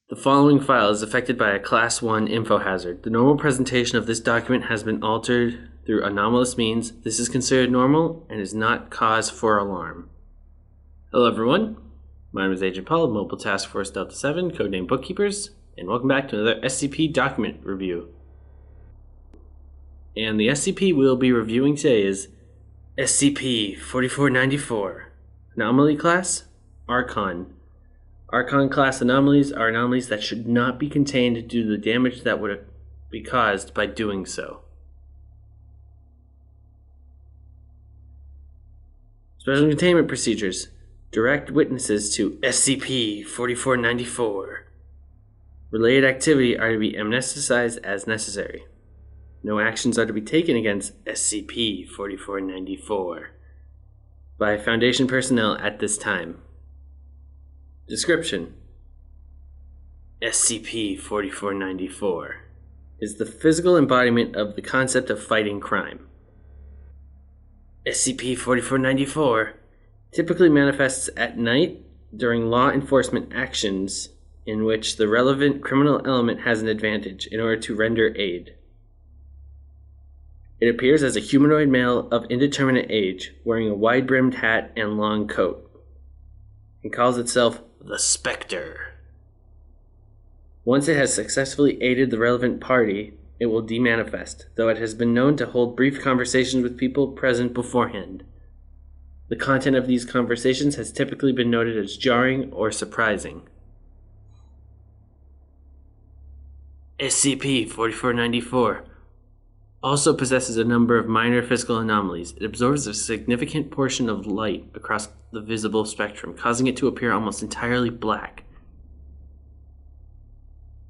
The following file is affected by a Class 1 info hazard. The normal presentation of this document has been altered through anomalous means. This is considered normal and is not cause for alarm. Hello everyone, my name is Agent Paul of Mobile Task Force Delta 7, codename Bookkeepers, and welcome back to another SCP document review. And the SCP we'll be reviewing today is SCP-4494. Anomaly class, Archon. Archon class anomalies are anomalies that should not be contained due to the damage that would be caused by doing so. Special containment procedures. Direct witnesses to SCP-4494. Related activity are to be amnesticized as necessary. No actions are to be taken against SCP-4494 by Foundation personnel at this time. Description: SCP-4494 is the physical embodiment of the concept of fighting crime. SCP-4494 typically manifests at night during law enforcement actions in which the relevant criminal element has an advantage in order to render aid. It appears as a humanoid male of indeterminate age, wearing a wide-brimmed hat and long coat, and calls itself the Specter. Once it has successfully aided the relevant party, it will demanifest, though it has been known to hold brief conversations with people present beforehand. The content of these conversations has typically been noted as jarring or surprising. SCP-4494 also possesses a number of minor physical anomalies. It absorbs a significant portion of light across the visible spectrum, causing it to appear almost entirely black,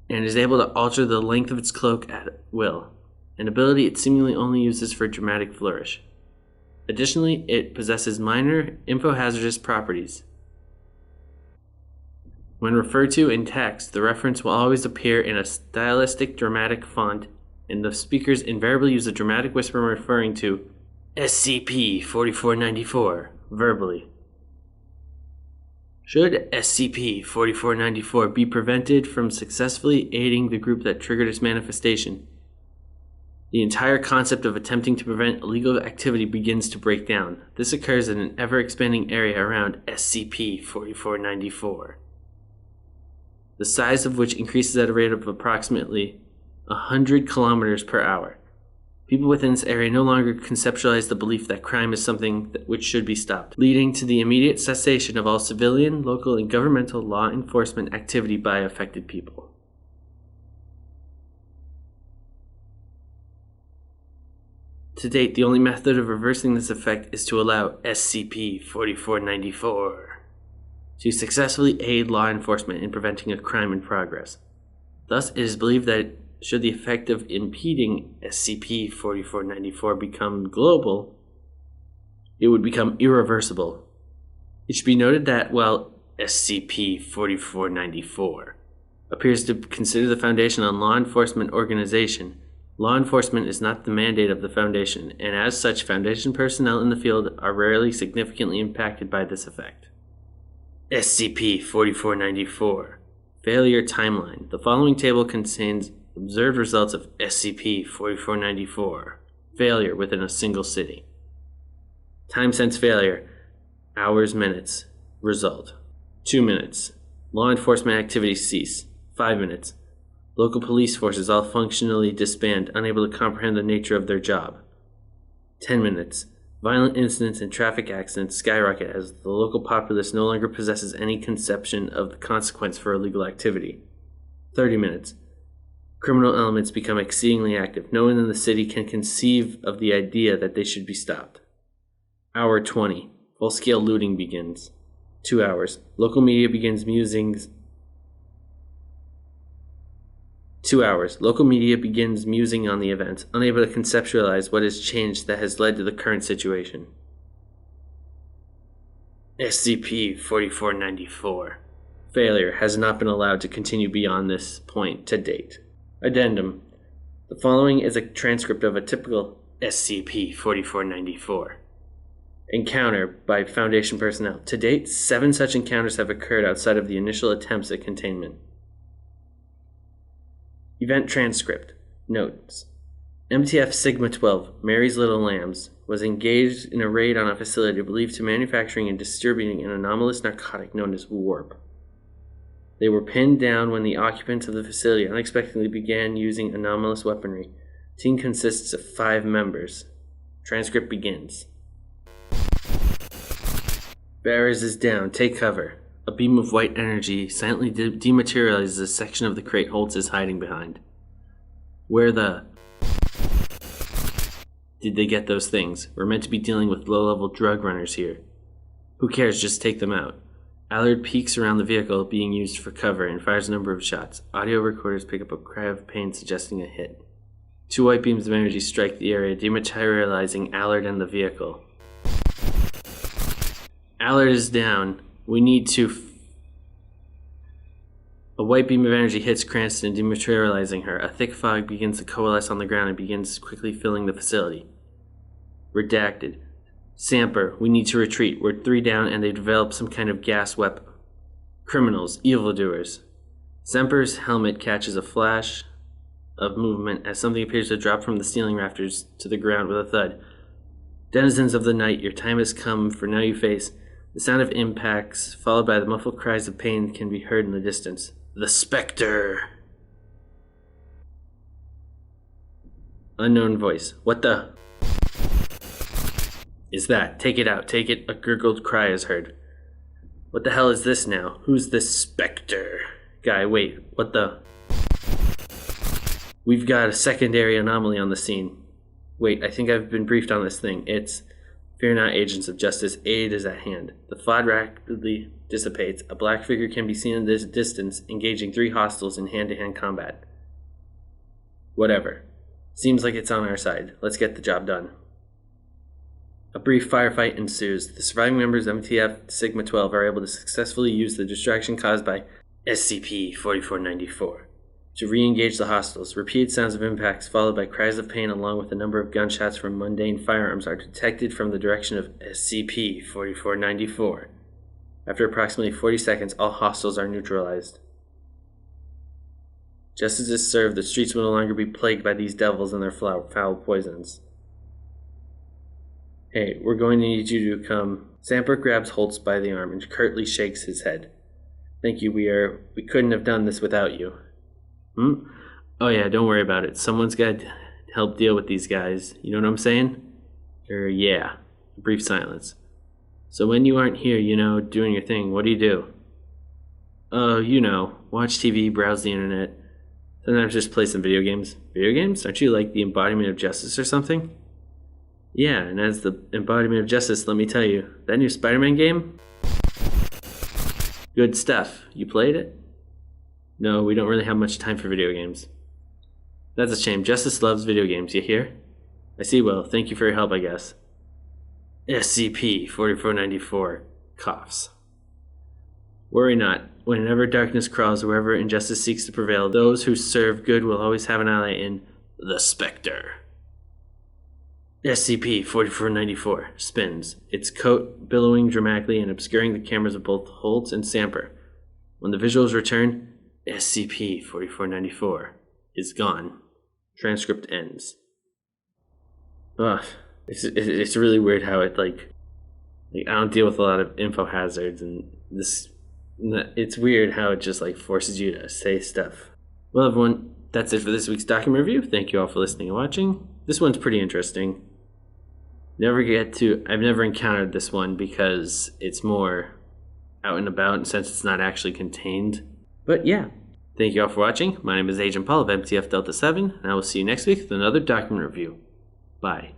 and is able to alter the length of its cloak at will, an ability it seemingly only uses for dramatic flourish. Additionally, it possesses minor infohazardous properties. When referred to in text, the reference will always appear in a stylistic, dramatic font, and the speakers invariably use a dramatic whisper referring to SCP-4494 verbally. Should SCP-4494 be prevented from successfully aiding the group that triggered its manifestation, the entire concept of attempting to prevent illegal activity begins to break down. This occurs in an ever-expanding area around SCP-4494, the size of which increases at a rate of approximately 100 kilometers per hour. People within this area no longer conceptualize the belief that crime is something which should be stopped, leading to the immediate cessation of all civilian, local, and governmental law enforcement activity by affected people. To date, the only method of reversing this effect is to allow SCP-4494 to successfully aid law enforcement in preventing a crime in progress. Thus, it is believed that should the effect of impeding SCP-4494 become global, it would become irreversible. It should be noted that while SCP-4494 appears to consider the Foundation a law enforcement organization, law enforcement is not the mandate of the Foundation, and as such, Foundation personnel in the field are rarely significantly impacted by this effect. SCP-4494 Failure Timeline. The following table contains observed results of SCP-4494 failure within a single city. Time since failure: hours, minutes. Result: 2 minutes. Law enforcement activities cease. 5 minutes. Local police forces all functionally disband, unable to comprehend the nature of their job. 10 minutes. Violent incidents and traffic accidents skyrocket as the local populace no longer possesses any conception of the consequence for illegal activity. 30 minutes. Criminal elements become exceedingly active. No one in the city can conceive of the idea that they should be stopped. Hour 20. Full-scale looting begins. 2 hours. Local media begins musings. 2 hours. Local media begins musing on the events, unable to conceptualize what has changed that has led to the current situation. SCP-4494 failure has not been allowed to continue beyond this point to date. Addendum: the following is a transcript of a typical SCP-4494 encounter by Foundation personnel. To date, 7 such encounters have occurred outside of the initial attempts at containment. Event transcript. Notes. MTF Sigma 12, Mary's Little Lambs, was engaged in a raid on a facility believed to manufacturing and distributing an anomalous narcotic known as warp. They were pinned down when the occupants of the facility unexpectedly began using anomalous weaponry. The team consists of 5 members. Transcript begins. Barriers is down. Take cover. A beam of white energy silently dematerializes a section of the crate Holtz is hiding behind. Where the... did they get those things? We're meant to be dealing with low-level drug runners here. Who cares? Just take them out. Allard peeks around the vehicle being used for cover and fires a number of shots. Audio recorders pick up a cry of pain suggesting a hit. 2 white beams of energy strike the area, dematerializing Allard and the vehicle. Allard is down. We need to... A white beam of energy hits Cranston, dematerializing her. A thick fog begins to coalesce on the ground and begins quickly filling the facility. Redacted. Samper, we need to retreat. We're 3 down and they've developed some kind of gas weapon. Criminals, evildoers. Semper's helmet catches a flash of movement as something appears to drop from the ceiling rafters to the ground with a thud. Denizens of the night, your time has come, for now you face. The sound of impacts, followed by the muffled cries of pain, can be heard in the distance. The Specter! Unknown voice. What the... is that? Take it out, take it. A gurgled cry is heard. What the hell is this now? Who's this Specter? Guy, wait, what the... We've got a secondary anomaly on the scene. Wait, I think I've been briefed on this thing. It's... Fear not, agents of justice, aid is at hand. The fog rapidly dissipates. A black figure can be seen in this distance, engaging 3 hostiles in hand-to-hand combat. Whatever. Seems like it's on our side. Let's get the job done. A brief firefight ensues. The surviving members of MTF Sigma 12 are able to successfully use the distraction caused by SCP-4494 to re-engage the hostiles. Repeated sounds of impacts followed by cries of pain along with a number of gunshots from mundane firearms are detected from the direction of SCP-4494. After approximately 40 seconds, all hostiles are neutralized. Justice is served. The streets will no longer be plagued by these devils and their foul poisons. Hey, we're going to need you to come. Samper grabs Holtz by the arm and curtly shakes his head. Thank you, we couldn't have done this without you. Oh yeah, don't worry about it. Someone's got to help deal with these guys. You know what I'm saying? Yeah. A brief silence. So when you aren't here, doing your thing, what do you do? Oh, watch TV, browse the internet. Sometimes just play some video games. Video games? Aren't you like the embodiment of justice or something? Yeah, and as the embodiment of justice, let me tell you, that new Spider-Man game? Good stuff. You played it? No, we don't really have much time for video games. That's a shame. Justice loves video games, you hear? I see. Well, thank you for your help, I guess. SCP-4494 coughs. Worry not. Whenever darkness crawls, wherever injustice seeks to prevail, those who serve good will always have an ally in the Specter. SCP-4494 spins, its coat billowing dramatically and obscuring the cameras of both Holtz and Samper. When the visuals return, SCP-4494 is gone. Transcript ends. Ugh. It's really weird how it, I don't deal with a lot of info hazards, and it's weird how it just, forces you to say stuff. Well, everyone, that's it for this week's document review. Thank you all for listening and watching. This one's pretty interesting. I've never encountered this one because it's more out and about, and since it's not actually contained. But yeah, thank you all for watching. My name is Agent Paul of MTF Delta 7, and I will see you next week with another document review. Bye.